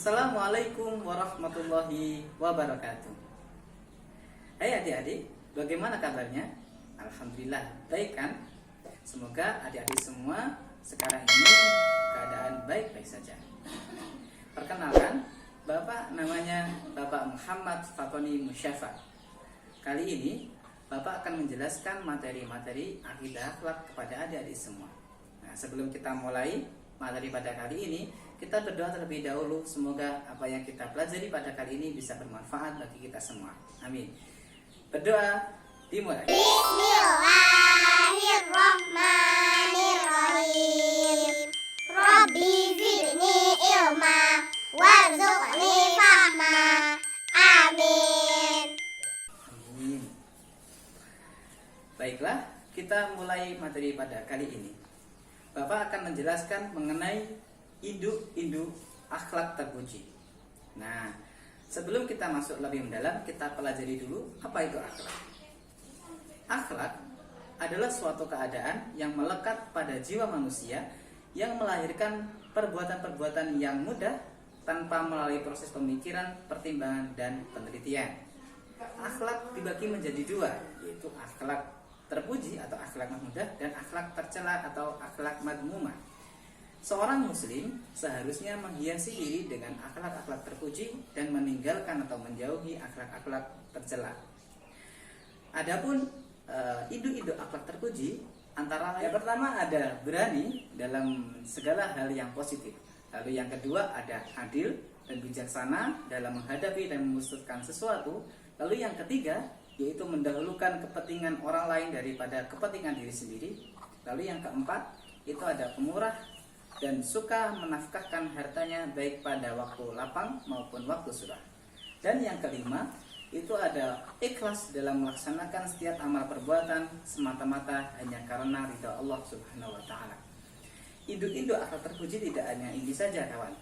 Assalamualaikum warahmatullahi wabarakatuh. Hai adik-adik, bagaimana kabarnya? Alhamdulillah, baik kan? Semoga adik-adik semua sekarang ini keadaan baik-baik saja. Perkenalkan, Bapak namanya Bapak Muhammad Fatoni Musyafa. Kali ini Bapak akan menjelaskan materi-materi akidah akhlak kepada adik-adik semua. Nah, sebelum kita mulai materi pada kali ini, kita berdoa terlebih dahulu, semoga apa yang kita pelajari pada kali ini bisa bermanfaat bagi kita semua. Amin. Berdoa dimulai. Bismillahirrahmanirrahim. Rabbi zidni ilma warzuqni fahma. Amin. Amin. Baiklah, kita mulai materi pada kali ini. Bapak akan menjelaskan mengenai induk-induk akhlak terpuji. Nah, sebelum kita masuk lebih mendalam, kita pelajari dulu apa itu akhlak. Akhlak adalah suatu keadaan yang melekat pada jiwa manusia yang melahirkan perbuatan-perbuatan yang mudah tanpa melalui proses pemikiran, pertimbangan, dan penelitian. Akhlak dibagi menjadi dua, yaitu akhlak terpuji atau akhlak mahmudah dan akhlak tercela atau akhlak madmumah. Seorang muslim seharusnya menghiasi diri dengan akhlak-akhlak terpuji dan meninggalkan atau menjauhi akhlak-akhlak tercela. Adapun induk-induk akhlak terpuji antara lain, yang pertama ada berani dalam segala hal yang positif. Lalu yang kedua ada adil dan bijaksana dalam menghadapi dan memutuskan sesuatu. Lalu yang ketiga yaitu mendahulukan kepentingan orang lain daripada kepentingan diri sendiri. Lalu yang keempat itu ada pemurah dan suka menafkahkan hartanya baik pada waktu lapang maupun waktu surah. Dan yang kelima itu ada ikhlas dalam melaksanakan setiap amal perbuatan semata-mata hanya karena ridha Allah Subhanahu wa taala. Induk-induk akhlak terpuji tidak hanya ini saja, kawan.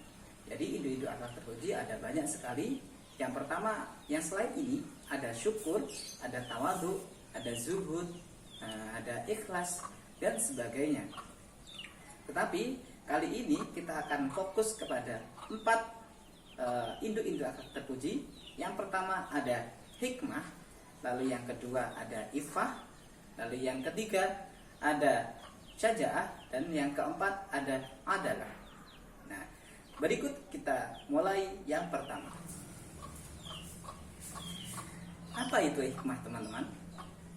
Jadi induk-induk akhlak terpuji ada banyak sekali. Yang pertama, yang selain ini ada syukur, ada tawadhu, ada zuhud, ada ikhlas dan sebagainya. Tetapi kali ini kita akan fokus kepada 4 induk-induk akhlak terpuji. Yang pertama ada hikmah, lalu yang kedua ada ifah, lalu yang ketiga ada syaja'ah, dan yang keempat ada adalah. Nah, berikut kita mulai yang pertama. Apa itu hikmah, teman-teman?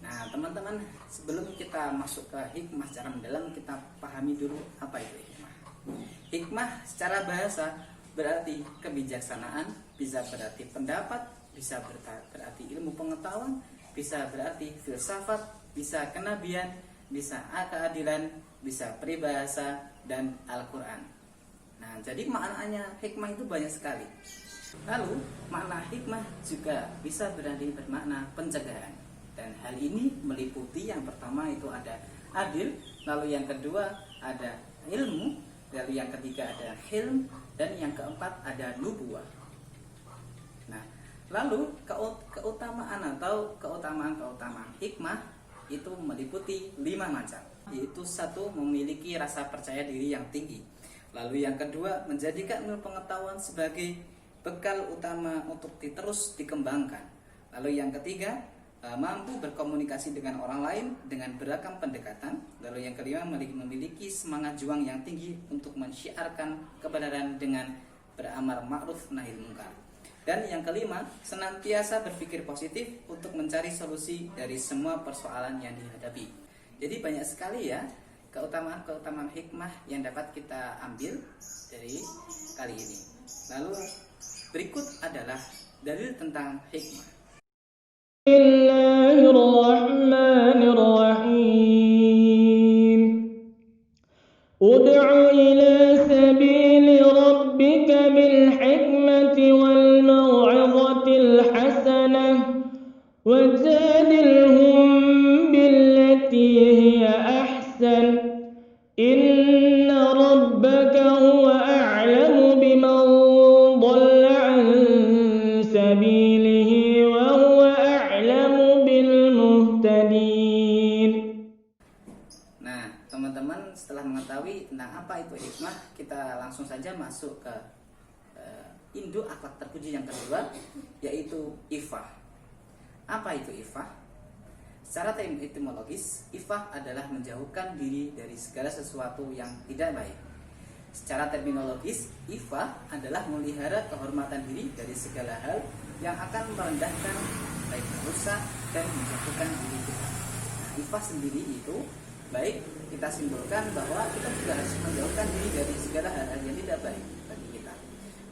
Nah, teman-teman, sebelum kita masuk ke hikmah secara mendalam, kita pahami dulu apa itu hikmah. Hikmah secara bahasa berarti kebijaksanaan, bisa berarti pendapat, bisa berarti ilmu pengetahuan, bisa berarti filsafat, bisa kenabian, bisa keadilan, bisa peribahasa, dan Al-Quran. Nah, jadi maknanya hikmah itu banyak sekali. Lalu makna hikmah juga bisa berarti bermakna pencegahan. Dan hal ini meliputi yang pertama itu ada adil, lalu yang kedua ada ilmu, lalu yang ketiga ada hilm, dan yang keempat ada nubuwah. Nah, lalu keutamaan atau keutamaan hikmah itu meliputi 5 macam, yaitu 1, memiliki rasa percaya diri yang tinggi. Lalu yang kedua, menjadikan ilmu pengetahuan sebagai bekal utama untuk terus dikembangkan. Lalu yang ketiga, mampu berkomunikasi dengan orang lain dengan beragam pendekatan. Lalu yang kelima, memiliki semangat juang yang tinggi untuk mensyiarkan kebenaran dengan beramar ma'ruf nahi munkar. Dan yang kelima, senantiasa berpikir positif untuk mencari solusi dari semua persoalan yang dihadapi. Jadi banyak sekali ya keutamaan hikmah yang dapat kita ambil dari kali ini. Lalu berikut adalah dalil tentang hikmah. Bismillahirrahmanirrahim. Ud'u ila sabili rabbika bil hikmati wal mau'izatil hasanah wajadilhum billati hiya ahsan. Inna rabbaka huwa a'lamu biman dhalla 'an sabilihi wa huwa a'lamu bil muhtadin. Nah, teman-teman, setelah mengetahui tentang apa itu hikmah, kita langsung saja masuk ke induk akhlak terpuji yang kedua, yaitu ifah. Apa itu ifah? Secara etimologis, ifah adalah menjauhkan diri dari segala sesuatu yang tidak baik. Secara terminologis, ifah adalah memelihara kehormatan diri dari segala hal yang akan merendahkan, baik merusak dan menjatuhkan diri kita. Nah, ifah sendiri itu baik kita simpulkan bahwa kita juga harus menjauhkan diri dari segala hal-hal yang tidak baik bagi kita.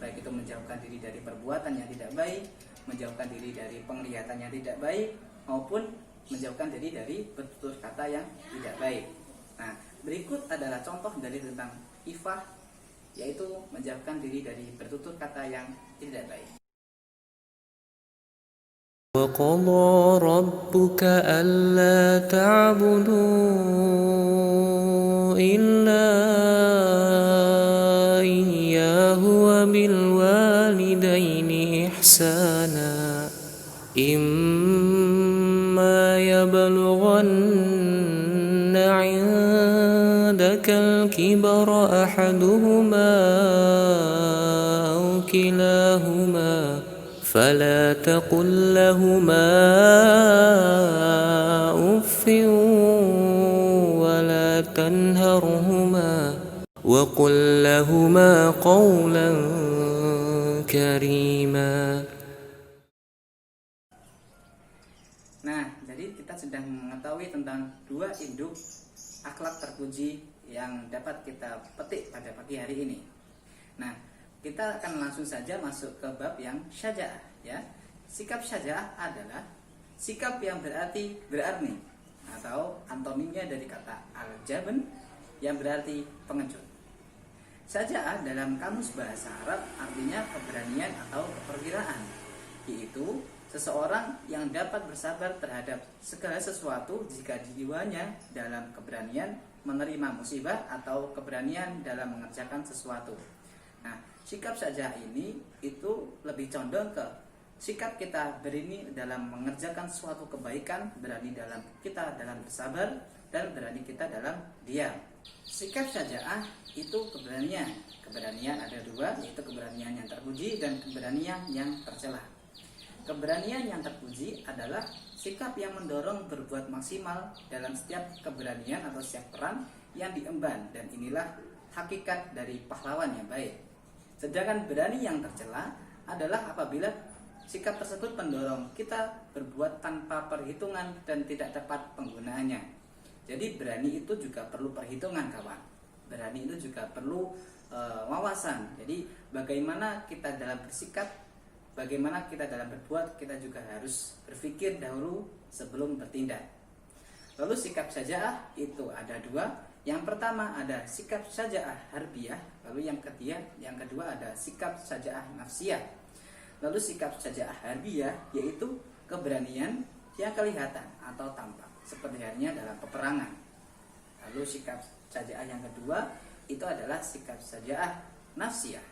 Baik itu menjauhkan diri dari perbuatan yang tidak baik, menjauhkan diri dari penglihatan yang tidak baik, maupun menjauhkan diri dari bertutur kata yang tidak baik. Nah, berikut adalah contoh dari tentang ifah, yaitu menjauhkan diri dari bertutur kata yang tidak baik. وَقَضَى رَبُّكَ أَلَّا تَعْبُدُوا إِلَّا إِيَّاهُ وَبِالْوَالِدَيْنِ إِحْسَانًا إِمَّا يَبْلُغَنَّ عِندَكَ الْكِبَرَ أَحَدُهُمَا أَوْ كِلَاهُمَا فلا تقل لهما أف ولا تنهرهما وقل لهما قولا كريما. Nah, jadi kita sedang mengetahui tentang dua induk akhlak terpuji yang dapat kita petik pada pagi hari ini. Nah, kita akan langsung saja masuk ke bab yang syaja'ah, ya. Sikap syaja'ah adalah sikap yang berarti berani, atau antonimnya dari kata al-jabn yang berarti pengecut. Syaja'ah dalam kamus bahasa Arab artinya keberanian atau keperwiraan, yaitu seseorang yang dapat bersabar terhadap segala sesuatu jika jiwanya dalam keberanian menerima musibah atau keberanian dalam mengerjakan sesuatu. Nah, sikap syaja'ah ini itu lebih condong ke sikap kita berani dalam mengerjakan suatu kebaikan, berani dalam kita dalam bersabar, dan berani kita dalam diam. Sikap syaja'ah itu keberanian. Keberanian ada dua, yaitu keberanian yang terpuji dan keberanian yang tercela. Keberanian yang terpuji adalah sikap yang mendorong berbuat maksimal dalam setiap keberanian atau setiap peran yang diemban, dan inilah hakikat dari pahlawan yang baik. Sedangkan berani yang tercela adalah apabila sikap tersebut mendorong kita berbuat tanpa perhitungan dan tidak tepat penggunaannya. Jadi berani itu juga perlu perhitungan, kawan. Berani itu juga perlu wawasan. Jadi bagaimana kita dalam bersikap, bagaimana kita dalam berbuat, kita juga harus berpikir dahulu sebelum bertindak. Lalu sikap syaja'ah itu ada dua. Yang pertama ada sikap syaja'ah harbiyah, lalu yang kedua ada sikap syaja'ah nafsiyah. Lalu sikap syaja'ah harbiyah yaitu keberanian yang kelihatan atau tampak, seperti halnya dalam peperangan. Lalu sikap syaja'ah yang kedua itu adalah sikap syaja'ah nafsiyah,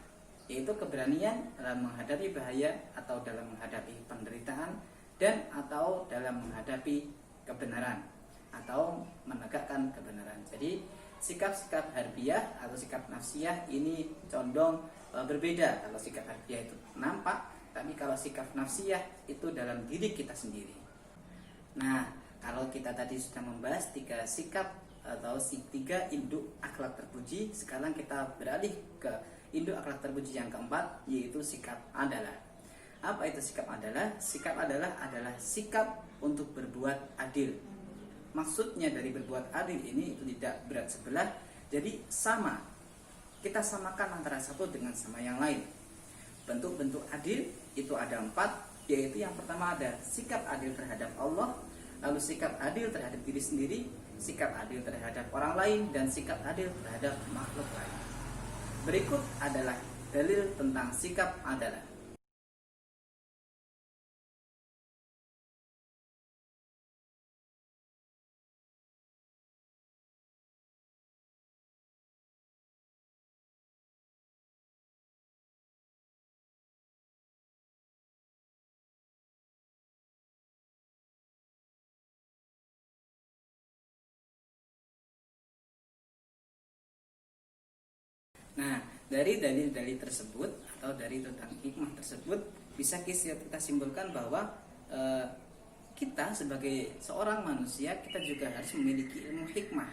yaitu keberanian dalam menghadapi bahaya atau dalam menghadapi penderitaan dan atau dalam menghadapi kebenaran atau menegakkan kebenaran. Jadi sikap-sikap harbiyah atau sikap nafsiyah ini condong berbeda. Kalau sikap harbiyah itu nampak, tapi kalau sikap nafsiyah itu dalam diri kita sendiri. Nah, kalau kita tadi sudah membahas tiga sikap atau tiga induk akhlak terpuji, sekarang kita beralih ke induk akhlak terpuji yang keempat, yaitu sikap adalah. Apa itu sikap adalah? Sikap adalah sikap untuk berbuat adil. Maksudnya dari berbuat adil ini itu tidak berat sebelah, jadi sama. Kita samakan antara satu dengan sama yang lain. Bentuk-bentuk adil itu ada 4, yaitu yang pertama ada sikap adil terhadap Allah, lalu sikap adil terhadap diri sendiri, sikap adil terhadap orang lain, dan sikap adil terhadap makhluk lain. Berikut adalah dalil tentang sikap adalah. Nah, Dari dalil-dalil tersebut atau dari tentang hikmah tersebut bisa kita simpulkan bahwa kita sebagai seorang manusia, kita juga harus memiliki ilmu hikmah,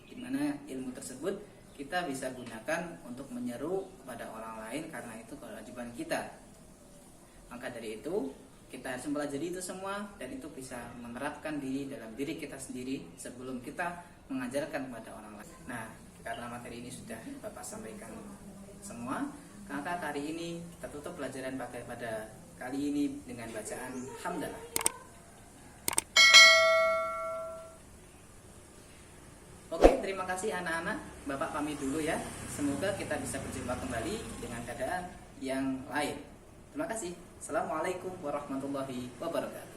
di mana ilmu tersebut kita bisa gunakan untuk menyeru kepada orang lain, karena itu kewajiban kita. Maka dari itu kita harus mempelajari itu semua, dan itu bisa menerapkan diri dalam diri kita sendiri sebelum kita mengajarkan kepada orang lain. Nah, karena materi ini sudah Bapak sampaikan semua, maka hari ini kita tutup pelajaran pada kali ini dengan bacaan hamdalah. Oke, terima kasih anak-anak. Bapak pamit dulu ya. Semoga kita bisa berjumpa kembali dengan keadaan yang lain. Terima kasih. Assalamualaikum warahmatullahi wabarakatuh.